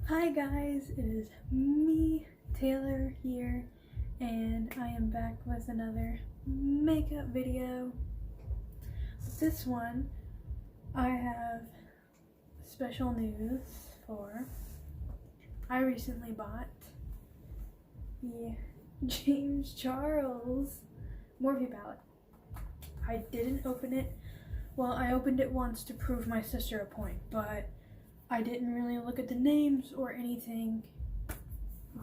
Hi guys, it is me, Taylor here, and I am back with another makeup video. This one, I have special news for. I recently bought the James Charles Morphe palette. I didn't open it. Well, I opened it once to prove my sister a point, but I didn't really look at the names or anything,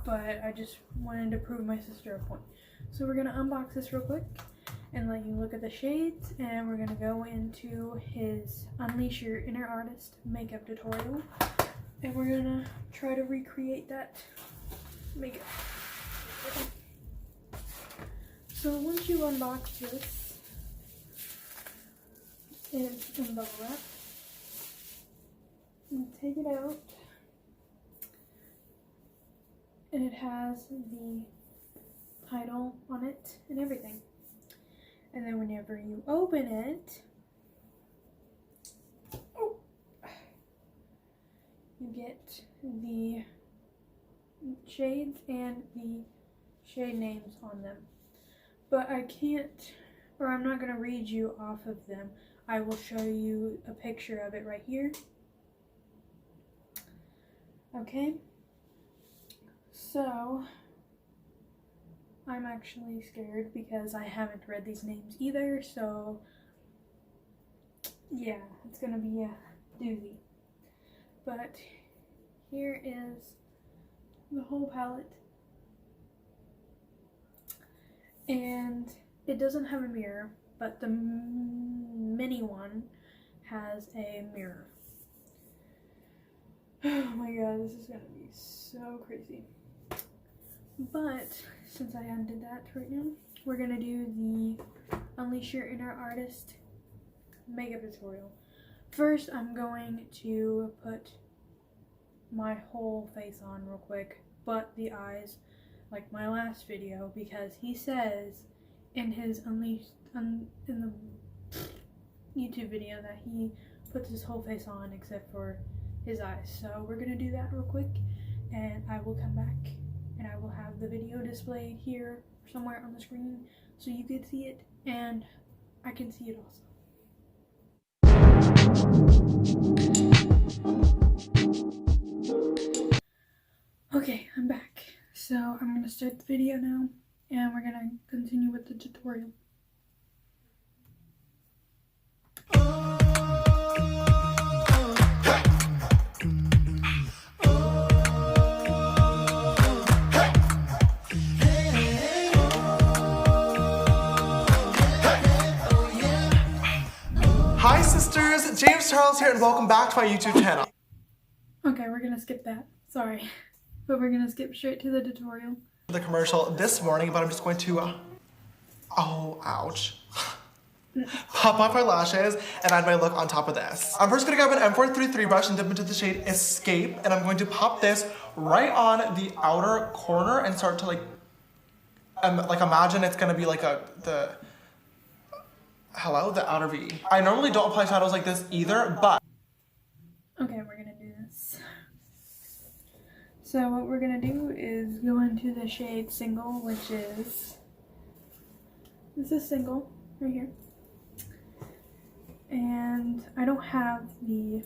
but I just wanted to prove my sister a point. So we're gonna unbox this real quick and let you look at the shades, and we're gonna go into his Unleash Your Inner Artist makeup tutorial, and we're gonna try to recreate that makeup. So once you unbox this, it's in bubble wrap. You take it out, and it has the title on it and everything. And then whenever you open it, you get the shades and the shade names on them. But I can't, or I'm not going to read you off of them. I will show you a picture of it right here. Okay, so I'm actually scared because I haven't read these names either, so yeah, it's gonna be a doozy. But here is the whole palette, and it doesn't have a mirror, but the mini one has a mirror. Oh my god, this is gonna be so crazy. But since I undid that right now, we're gonna do the Unleash Your Inner Artist makeup tutorial. First, I'm going to put my whole face on real quick, but the eyes, like my last video, because he says in his in the YouTube video that he puts his whole face on except for his eyes. So we're gonna do that real quick, and I will come back and I will have the video displayed here somewhere on the screen so you can see it and I can see it also. Okay, I'm back. So I'm gonna start the video now and we're gonna continue with the tutorial. Hi sisters, James Charles here and welcome back to my YouTube channel. Okay, we're gonna skip that. Sorry. But we're gonna skip straight to the tutorial. The commercial this morning, but I'm just going to, oh, ouch. Pop off my lashes and add my look on top of this. I'm first gonna grab an M433 brush and dip into the shade Escape, and I'm going to pop this right on the outer corner and start to like imagine it's gonna be like the outer V. I normally don't apply shadows like this either, but Okay, we're gonna do this. So what we're gonna do is go into the shade Single, which is, this is Single right here. And I don't have the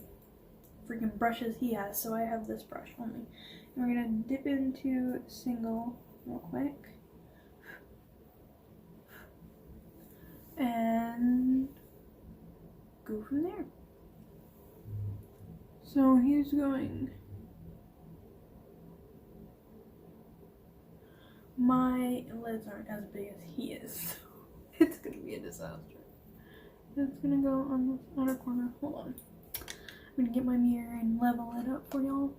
freaking brushes he has, so I have this brush only. And we're gonna dip into Single real quick. And go from there. So he's going. My lids aren't as big as he is, so it's gonna be a disaster. It's gonna go on this outer corner. Hold on. I'm gonna get my mirror and level it up for y'all.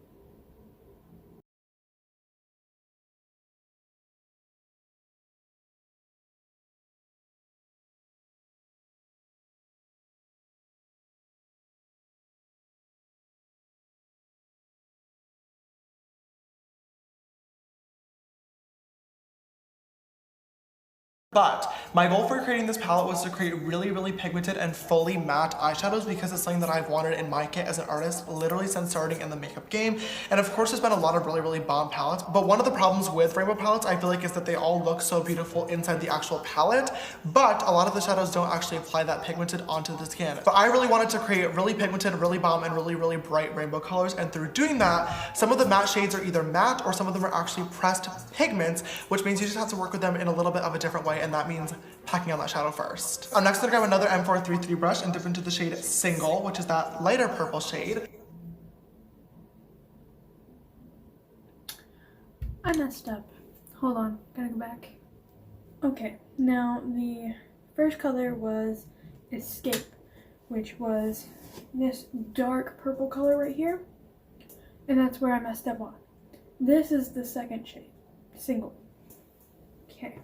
But my goal for creating this palette was to create really, really pigmented and fully matte eyeshadows because it's something that I've wanted in my kit as an artist literally since starting in the makeup game. And of course, there's been a lot of really, really bomb palettes. But one of the problems with rainbow palettes, I feel like, is that they all look so beautiful inside the actual palette, but a lot of the shadows don't actually apply that pigmented onto the skin. But I really wanted to create really pigmented, really bomb, and really, really bright rainbow colors. And through doing that, some of the matte shades are either matte or some of them are actually pressed pigments, which means you just have to work with them in a little bit of a different way. And that means packing on that shadow first. I'm next gonna grab another M433 brush and dip into the shade Single, which is that lighter purple shade. I messed up. Hold on, gotta go back. Okay, now the first color was Escape, which was this dark purple color right here. And that's where I messed up on. This is the second shade, Single. Okay.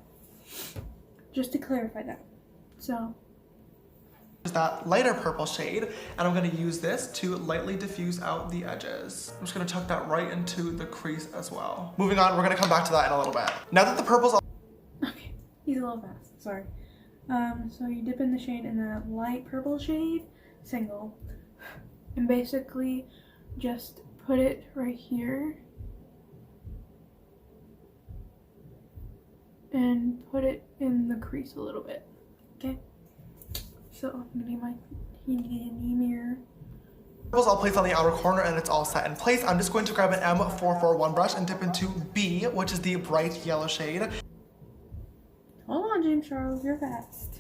Just to clarify that. So is that lighter purple shade, and I'm gonna use this to lightly diffuse out the edges. I'm just gonna tuck that right into the crease as well. Moving on, we're gonna come back to that in a little bit. Now that the purple's all okay, he's a little fast, sorry. So you dip in the shade in that light purple shade, Single, and basically just put it right here and put it in the crease a little bit, okay? So I'm gonna get my handy mirror. I'll place on the outer corner and it's all set in place. I'm just going to grab an M441 brush and dip into B, which is the bright yellow shade. Hold on, James Charles, you're fast.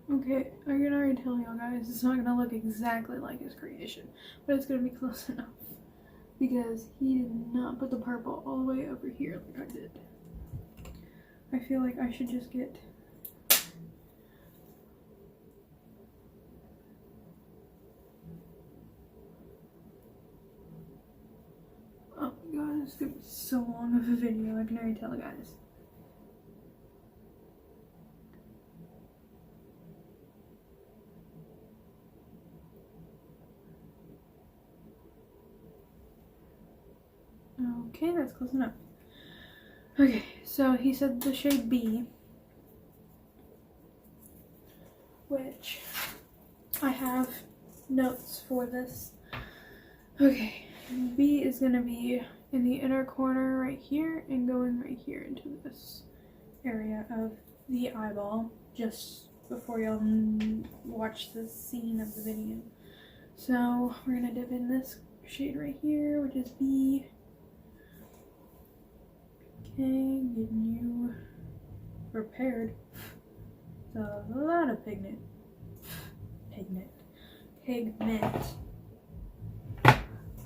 Okay, I can already tell y'all guys, it's not gonna look exactly like his creation, but it's gonna be close enough. Because he did not put the purple all the way over here like I did. I feel like I should just get oh my god, it's gonna be so long of a video, I can already tell guys. Okay, that's close enough. Okay, so he said the shade B, which I have notes for this. Okay, B is gonna be in the inner corner right here and going right here into this area of the eyeball just before y'all watch the scene of the video. So we're gonna dip in this shade right here, which is B. Okay, getting you prepared. It's a lot of pigment.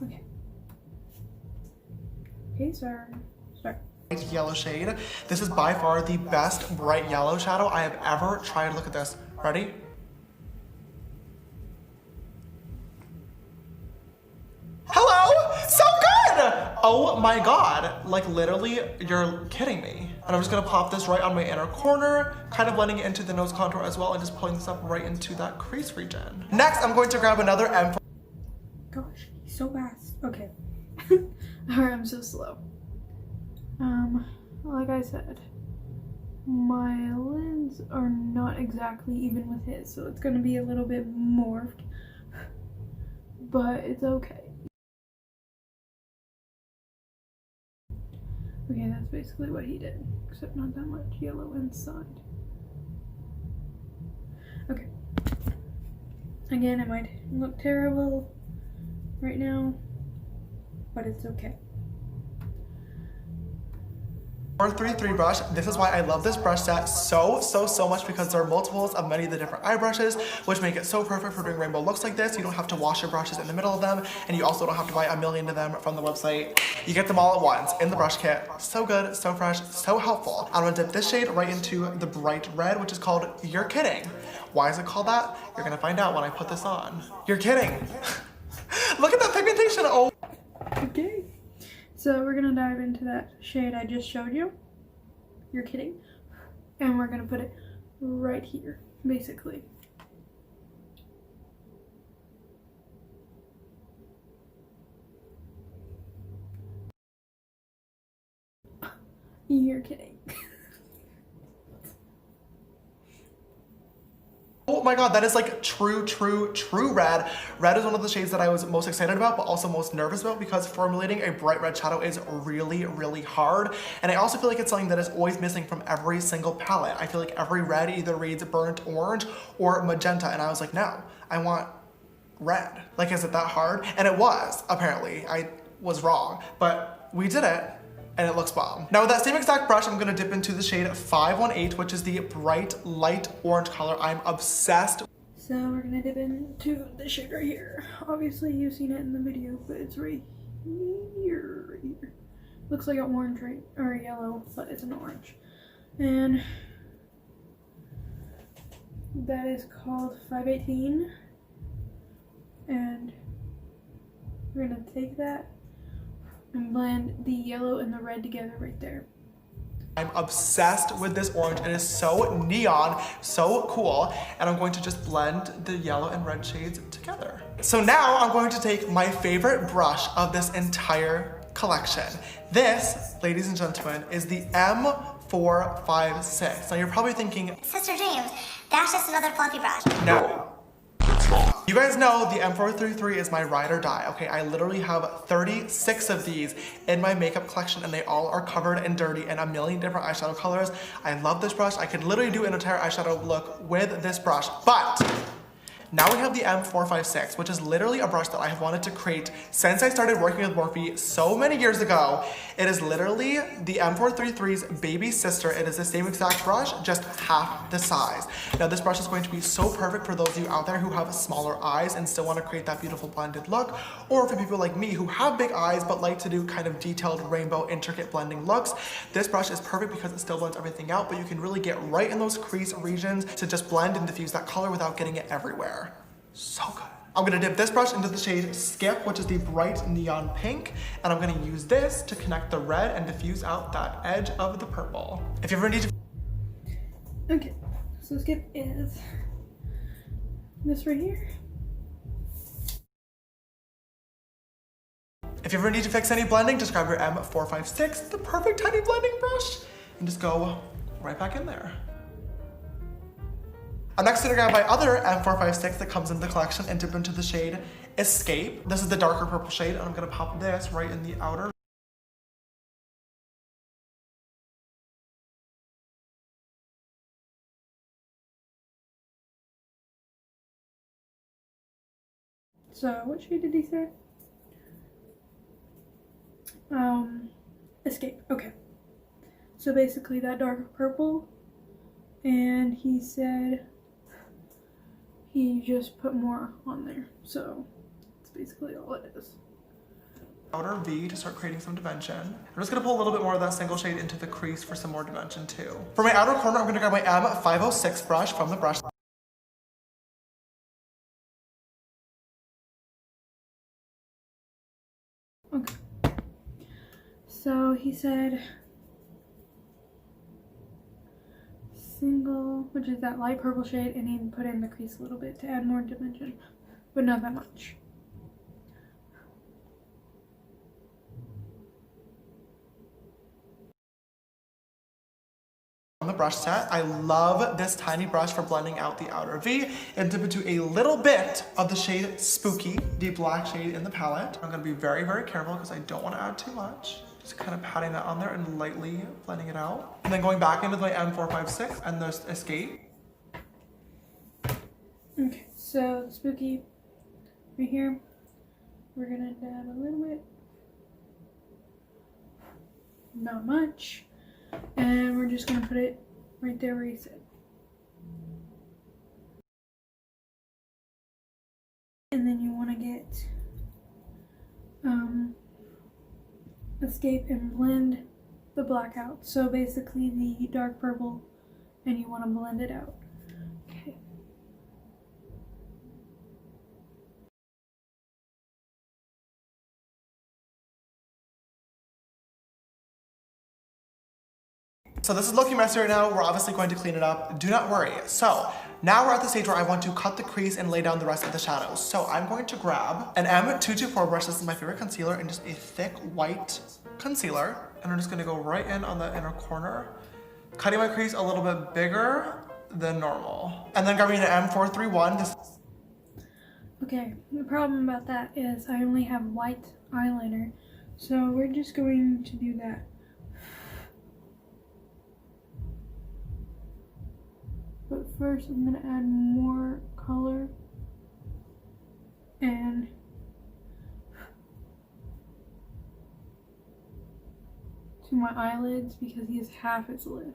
Okay. Okay, sir. Start. Yellow shade. This is by far the best bright yellow shadow I have ever tried. Look at this. Ready? Hello! So good! Oh my god. Like literally, you're kidding me. And I'm just gonna pop this right on my inner corner, kind of blending it into the nose contour as well and just pulling this up right into that crease region. Next, I'm going to grab another M4. Gosh, he's so fast. Okay. Alright, I'm so slow. Like I said, my lids are not exactly even with his, so it's gonna be a little bit morphed, but it's okay. Okay, that's basically what he did, except not that much yellow inside. Okay. Again, it might look terrible right now, but it's okay. 433 brush. This is why I love this brush set so much, because there are multiples of many of the different eye brushes, which make it so perfect for doing rainbow looks like this. You don't have to wash your brushes in the middle of them, and you also don't have to buy a million of them from the website. You get them all at once in the brush kit. So good, so fresh, so helpful. I'm gonna dip this shade right into the bright red, which is called You're Kidding. Why is it called that? You're gonna find out when I put this on. You're kidding. Look at that pigmentation. Oh. Okay. So we're gonna dive into that shade I just showed you. You're kidding. And we're gonna put it right here, basically. You're kidding. Oh my god, that is like true red. Red is one of the shades that I was most excited about, but also most nervous about because formulating a bright red shadow is really hard. And I also feel like it's something that is always missing from every single palette. I feel like every red either reads burnt orange or magenta. And I was like, no, I want red. Like, is it that hard? And it was, apparently. I was wrong, but we did it. And it looks bomb. Now with that same exact brush, I'm gonna dip into the shade 518, which is the bright light orange color. I'm obsessed. So we're gonna dip into the shade right here. Obviously you've seen it in the video, but it's right here. Looks like an orange, right? Or yellow, but it's an orange. And that is called 518. And we're gonna take that and blend the yellow and the red together right there. I'm obsessed with this orange. It is so neon, so cool. And I'm going to just blend the yellow and red shades together. So now I'm going to take my favorite brush of this entire collection. This, ladies and gentlemen, is the M456. Now you're probably thinking, Sister James, that's just another fluffy brush. no. You guys know the M433 is my ride or die, okay? I literally have 36 of these in my makeup collection and they all are covered and dirty in a million different eyeshadow colors. I love this brush. I could literally do an entire eyeshadow look with this brush, but now we have the M456, which is literally a brush that I have wanted to create since I started working with Morphe so many years ago. It is literally the M433's baby sister. It is the same exact brush, just half the size. Now this brush is going to be so perfect for those of you out there who have smaller eyes and still want to create that beautiful blended look, or for people like me who have big eyes but like to do kind of detailed rainbow intricate blending looks. This brush is perfect because it still blends everything out, but you can really get right in those crease regions to just blend and diffuse that color without getting it everywhere. So good. I'm gonna dip this brush into the shade Skip, which is the bright neon pink, and I'm gonna use this to connect the red and diffuse out that edge of the purple. If you ever need to... Okay, so Skip is this right here. If you ever need to fix any blending, just grab your M456, the perfect tiny blending brush, and just go right back in there. I'm next gonna grab my other M456 that comes in the collection and dip into the shade Escape. This is the darker purple shade, and I'm gonna pop this right in the outer. So what shade did he say? Escape. Okay. So basically that dark purple, and he said he just put more on there. So that's basically all it is. Outer V to start creating some dimension. I'm just gonna pull a little bit more of that single shade into the crease for some more dimension too. For my outer corner, I'm gonna grab my M506 brush from the brush. Okay. So he said single, which is that light purple shade, and he put in the crease a little bit to add more dimension, but not that much. On the brush set, I love this tiny brush for blending out the outer V and dip into a little bit of the shade Spooky, the black shade in the palette. I'm gonna be very careful because I don't want to add too much. Just kind of patting that on there and lightly blending it out. And then going back into my M456 and this Escape. Okay, so Spooky right here, we're gonna dab a little bit, not much, and we're just gonna put it right there where he said. And then you want to get Escape and blend the black out. So basically the dark purple, and you want to blend it out. Okay. So this is looking messy right now. We're obviously going to clean it up. Do not worry. So now we're at the stage where I want to cut the crease and lay down the rest of the shadows. So I'm going to grab an M224 brush. This is my favorite concealer, and just a thick white concealer. And I'm just gonna go right in on the inner corner, cutting my crease a little bit bigger than normal. And then grabbing an M431. Okay, the problem about that is I only have white eyeliner, so we're just going to do that. But first I'm going to add more color and to my eyelids because he has half his lid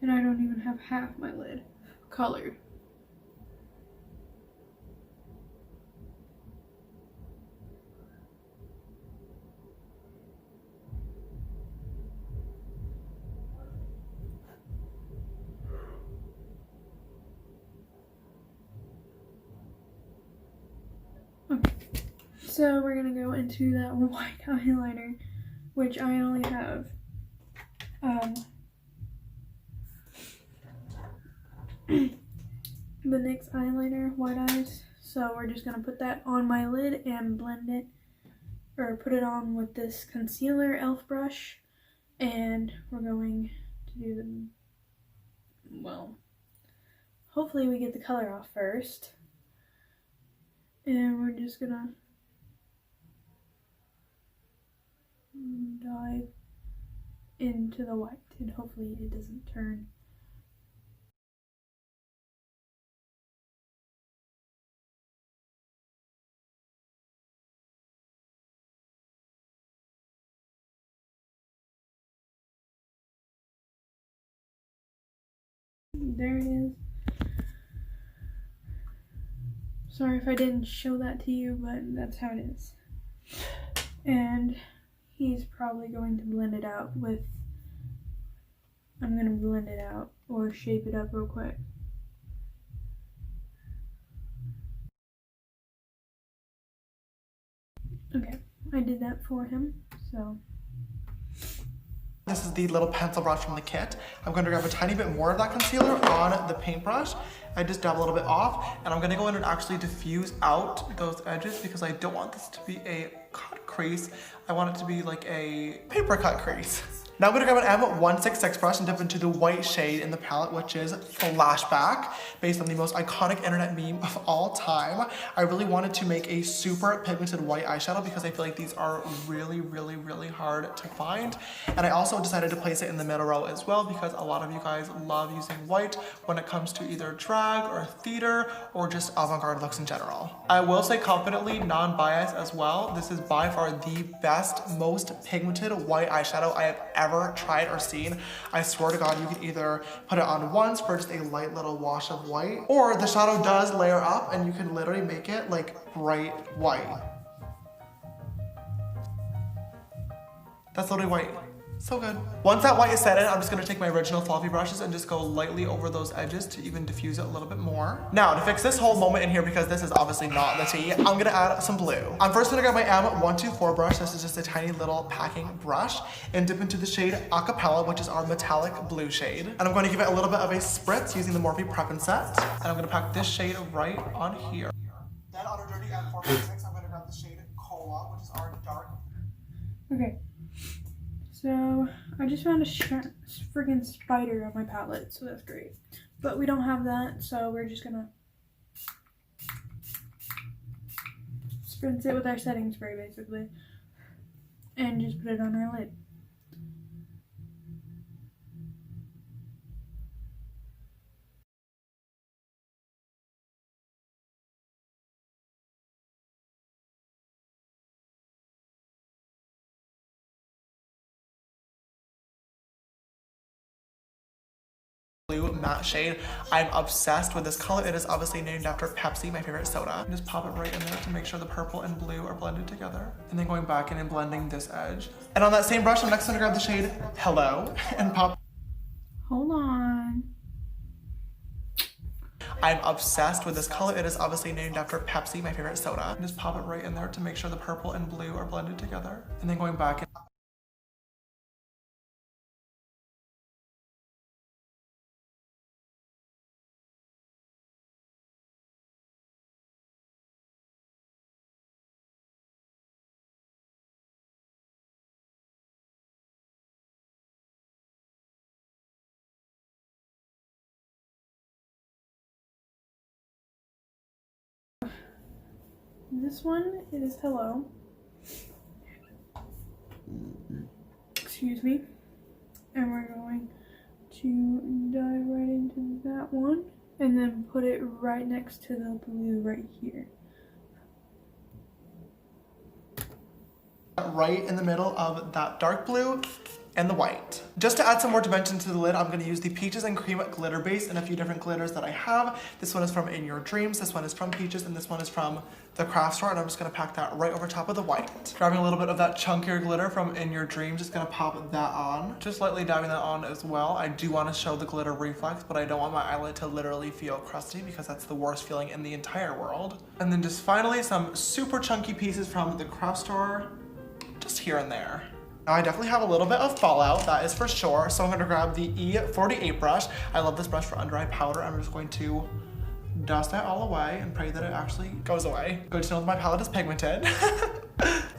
and I don't even have half my lid colored. Okay, so we're gonna go into that white eyeliner, which I only have the NYX eyeliner, White Eyes. So we're just gonna put that on my lid and blend it, or put it on with this concealer e.l.f. brush, and we're going to do the, well, hopefully we get the color off first. And we're just gonna dive into the white, and hopefully it doesn't turn. There it is. Sorry if I didn't show that to you, but that's how it is. And he's probably going to blend it out with, I'm going to blend it out or shape it up real quick. Okay, I did that for him, so. This is the little pencil brush from the kit. I'm going to grab a tiny bit more of that concealer on the paintbrush. I just dab a little bit off, and I'm going to go in and actually diffuse out those edges because I don't want this to be a cut crease. I want it to be like a paper cut crease. Now I'm going to grab an M166 brush and dip into the white shade in the palette, which is Flashback, based on the most iconic internet meme of all time. I really wanted to make a super pigmented white eyeshadow because I feel like these are really, really, really hard to find. And I also decided to place it in the middle row as well because a lot of you guys love using white when it comes to either drag or theater or just avant-garde looks in general. I will say confidently, non-biased as well, this is by far the best, most pigmented white eyeshadow I have ever tried or seen. I swear to God, you can either put it on once for just a light little wash of white, or the shadow does layer up and you can literally make it like bright white. That's literally white. So good. Once that white is set in, I'm just gonna take my original fluffy brushes and just go lightly over those edges to even diffuse it a little bit more. Now, to fix this whole moment in here, because this is obviously not the tea, I'm gonna add some blue. I'm first gonna grab my M124 brush. This is just a tiny little packing brush, and dip into the shade Acapella, which is our metallic blue shade. And I'm gonna give it a little bit of a spritz using the Morphe Prep and Set. And I'm gonna pack this shade right on here. Then on our dirty M456, I'm gonna grab the shade Cola, which is our dark. Okay. So I just found a friggin' spider on my palette, so that's great. But we don't have that, so we're just gonna spritz it with our setting spray basically, and just put it on our lid. Blue matte shade. I'm obsessed with this color. It is obviously named after Pepsi, my favorite soda. And just pop it right in there to make sure the purple and blue are blended together. And then going back in and blending this edge. And on that same brush, I'm next gonna grab the shade Hello and pop. Hold on. I'm obsessed with this color. It is obviously named after Pepsi, my favorite soda. And just pop it right in there to make sure the purple and blue are blended together. And then going back in This one is Hello. Excuse me. And we're going to dive right into that one and then put it right next to the blue right here. Right in the middle of that dark blue and the white. Just to add some more dimension to the lid, I'm going to use the Peaches and Cream glitter base and a few different glitters that I have. This one is from In Your Dreams, this one is from Peaches, and this one is from the craft store, and I'm just going to pack that right over top of the white. Grabbing a little bit of that chunkier glitter from In Your Dreams, just going to pop that on. Just lightly dabbing that on as well. I do want to show the glitter reflex, but I don't want my eyelid to literally feel crusty because that's the worst feeling in the entire world. And then just finally some super chunky pieces from the craft store, just here and there. Now I definitely have a little bit of fallout, that is for sure. So I'm gonna grab the E48 brush. I love this brush for under eye powder. I'm just going to dust that all away and pray that it actually goes away. Good to know that my palette is pigmented.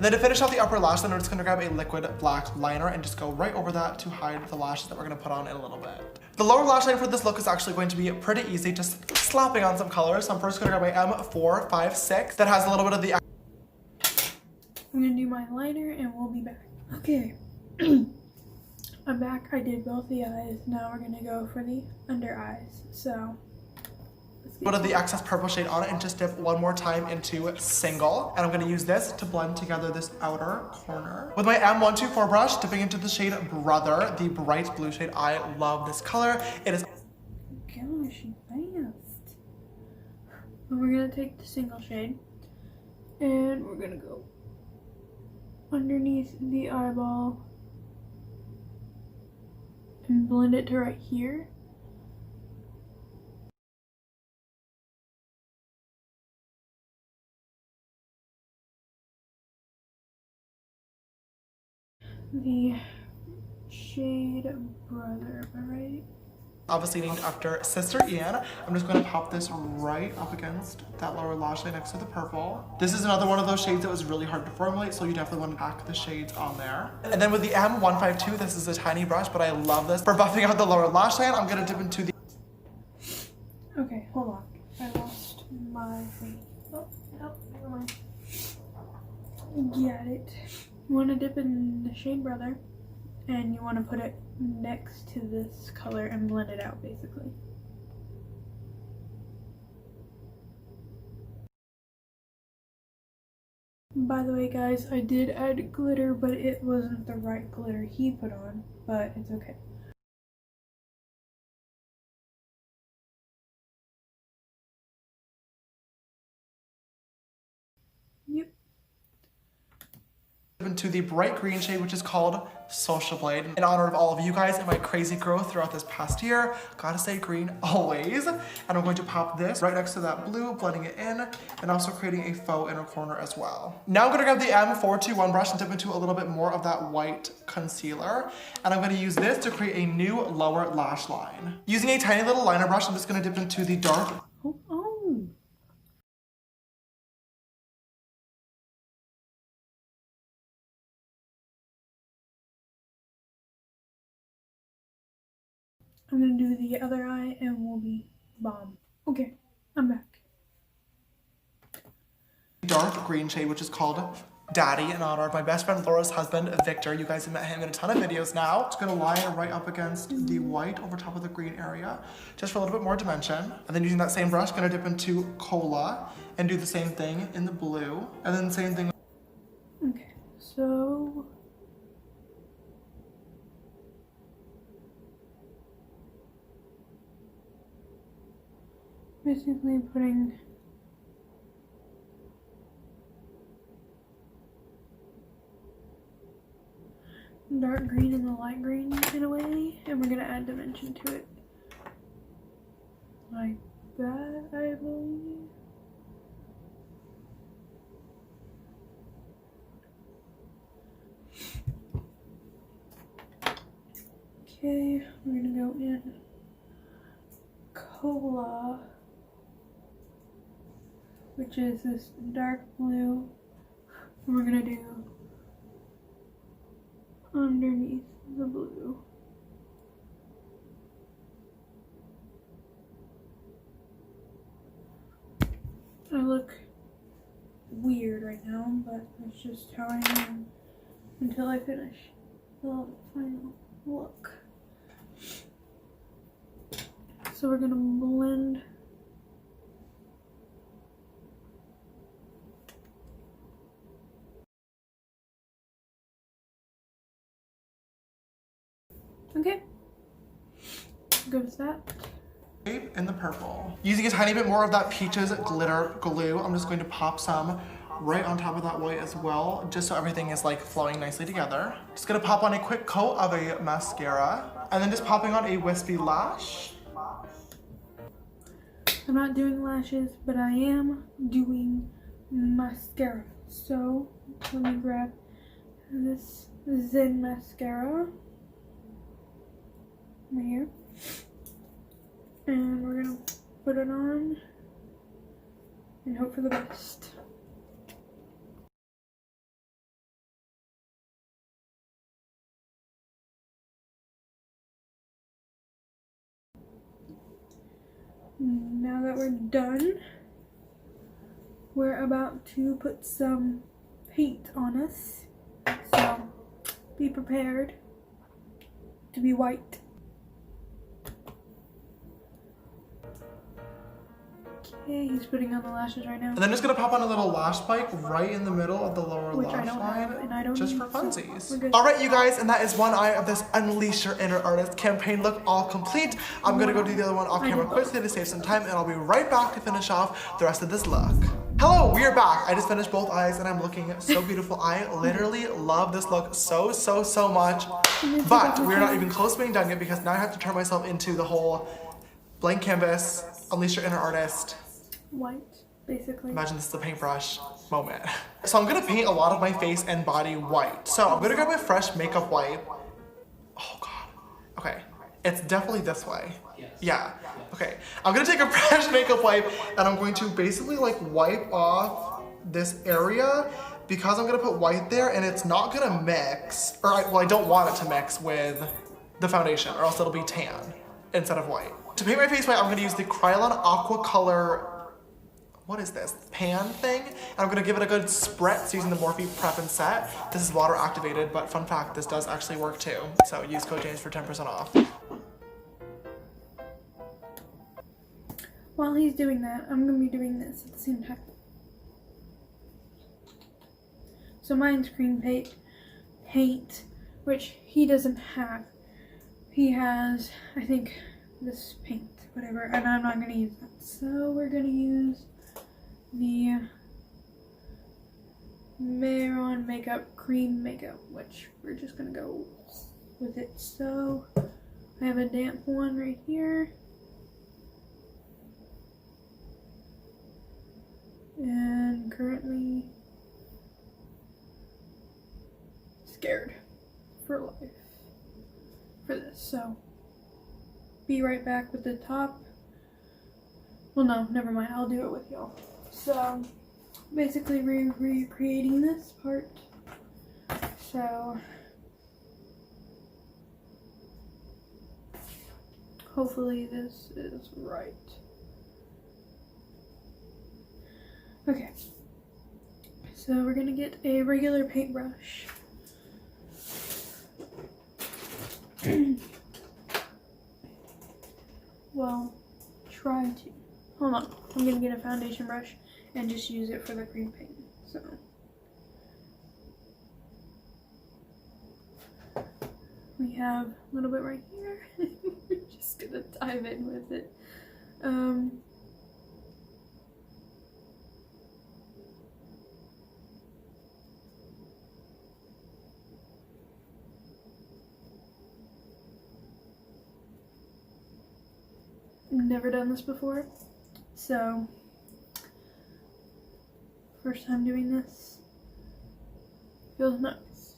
Then to finish off the upper lash line, I'm just gonna grab a liquid black liner and just go right over that to hide the lashes that we're gonna put on in a little bit. The lower lash line for this look is actually going to be pretty easy, just slapping on some colors. So I'm first gonna grab my M456 that has a little bit of the I'm gonna do my liner and we'll be back. Okay, I'm back. I did both the eyes. Now we're gonna go for the under eyes. So, let's get bit of the excess purple shade on it and just dip one more time into single. And I'm gonna use this to blend together this outer corner. With my M124 brush, dipping into the shade Brother, the bright blue shade. I love this color. It is gosh, fast. And we're gonna take the single shade and we're gonna go underneath the eyeball and blend it to right here. The shade Brother, am I right? obviously named after Sister Ian. I'm just going to pop this right up against that lower lash line next to the purple. This is another one of those shades that was really hard to formulate, so you definitely want to pack the shades on there. And then with the M152, this is a tiny brush, but I love this. For buffing out the lower lash line, I'm going to dip into the... Okay, hold on. I lost my thing. Oh, no, never mind. Got it. You want to dip in the shade Brother, and you want to put it next to this color and blend it out, basically. By the way, guys, I did add glitter, but it wasn't the right glitter he put on, but it's okay. Yep. Into the bright green shade, which is called Social Blade. In honor of all of you guys and my crazy growth throughout this past year, gotta stay green always. And I'm going to pop this right next to that blue, blending it in, and also creating a faux inner corner as well. Now I'm gonna grab the M421 brush and dip into a little bit more of that white concealer. And I'm gonna use this to create a new lower lash line. Using a tiny little liner brush, I'm just gonna dip into the dark Oh. I'm gonna do the other eye and we'll be bomb. Okay, I'm back. dark green shade, which is called Daddy, in honor of my best friend Laura's husband, Victor. You guys have met him in a ton of videos now. It's gonna line right up against the white over top of the green area, just for a little bit more dimension. And then using that same brush, gonna dip into Cola and do the same thing in the blue. And then same thing. Okay, so basically putting dark green and the light green in a way, and we're gonna add dimension to it like that, I believe. Okay, we're gonna go in Cola, which is this dark blue. And we're gonna do underneath the blue. I look right now, but it's just how I am until I finish the final look. So we're gonna blend okay. Goes that. In the purple. Using a tiny bit more of that Peaches glitter glue, I'm just going to pop some right on top of that white as well, just so everything is like flowing nicely together. Just gonna pop on a quick coat of a mascara, and then just popping on a wispy lash. I'm not doing lashes, but I am doing mascara. So let me grab this Zen mascara right here. And we're gonna put it on and hope for the best. Now that we're done, we're about to put some paint on us. So be prepared to be white. Okay, he's putting on the lashes right now. And then just gonna pop on a little lash spike right in the middle of the lower Which lash I don't line, have, and I don't just need, for so funsies. we're good. All right, you guys, and that is one eye of this Unleash Your Inner Artist campaign look all complete. I'm gonna go do the other one off camera quickly to save some time, and I'll be right back to finish off the rest of this look. Hello, we are back. I just finished both eyes and I'm looking so beautiful. I literally love this look so much. But we're not even close to being done yet because now I have to turn myself into the whole blank canvas, Unleash Your Inner Artist. White, basically. Imagine this is a paintbrush moment. So I'm gonna paint a lot of my face and body white. So I'm gonna grab my fresh makeup wipe. Oh God, okay. It's definitely this way. Yeah, okay. I'm gonna take a fresh makeup wipe and I'm going to basically like wipe off this area because I'm gonna put white there and it's not gonna mix, or I don't want it to mix with the foundation or else it'll be tan instead of white. To paint my face white, I'm gonna use the Krylon Aqua Color, what is this, pan thing? And I'm gonna give it a good spritz using the Morphe Prep and Set. This is water activated, but fun fact, this does actually work too. So use code James for 10% off. While he's doing that, I'm gonna be doing this at the same time. So mine's cream paint, which he doesn't have. He has, I think, this paint, whatever, and I'm not gonna use that. So we're gonna use the Mehron Makeup Cream Makeup, which we're just gonna go with it. So I have a damp one right here. And currently scared for life for this, so be right back with the top. Well, no, never mind, I'll do it with y'all. So basically recreating this part. So hopefully this is right. Okay, so we're gonna get a regular paintbrush. Well, try to. Hold on, I'm gonna get a foundation brush and just use it for the cream paint. So we have a little bit right here. We're just gonna dive in with it. Never done this before, so first time doing this. Feels nice.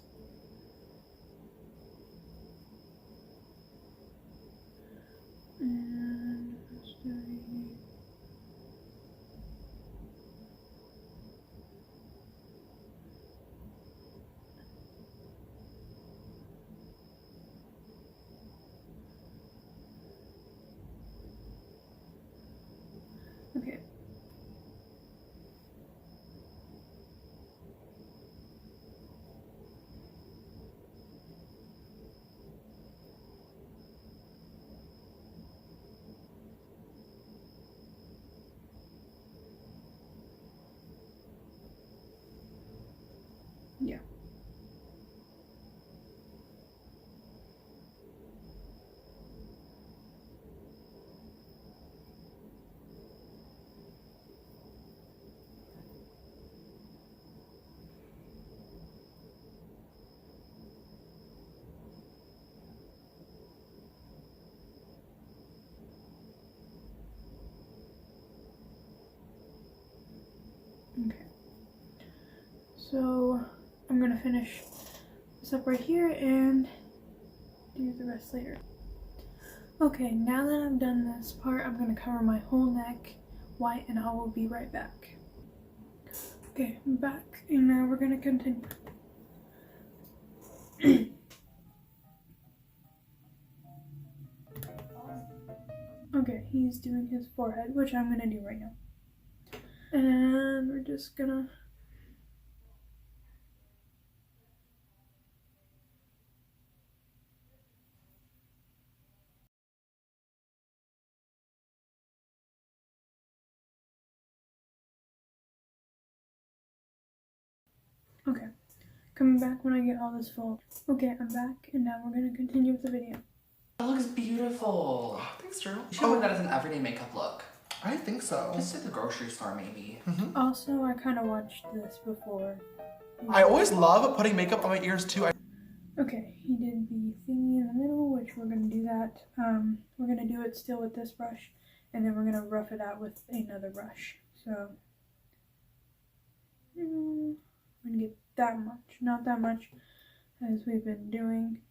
And just doing okay. So I'm gonna finish this up right here and do the rest later. Okay, now that I've done this part, I'm gonna cover my whole neck white and I will be right back. Okay, I'm back and now we're gonna continue. Okay, he's doing his forehead, which I'm gonna do right now. And we're just gonna okay, coming back when I get all this full. Okay, I'm back and now we're gonna continue with the video. That looks beautiful. Thanks, Drew. You should wear that as an everyday makeup look. I think so. Just at the grocery store, maybe. Also, I kind of watched this before. I always love putting makeup on my ears too. Okay, he did the thingy in the middle, which we're gonna do that. We're gonna do it still with this brush, and then we're gonna rough it out with another brush. So, I'm gonna get that much, not that much as we've been doing.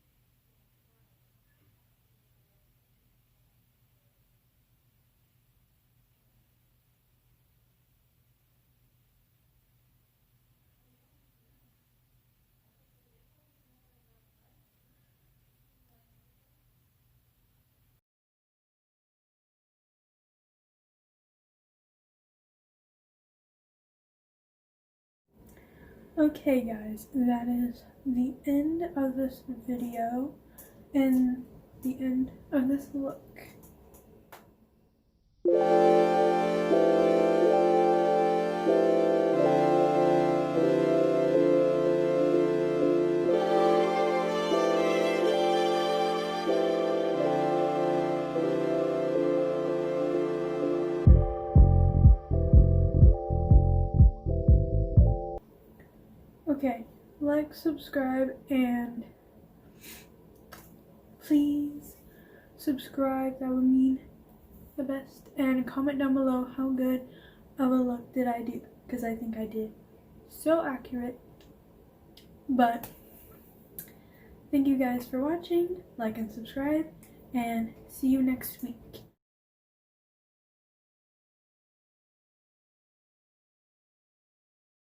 Okay guys, that is the end of this video and the end of this look. Okay, like, subscribe, and please subscribe, that would mean the best. And comment down below how good of a look did I do, because I think I did so accurate. But thank you guys for watching, like and subscribe, and see you next week.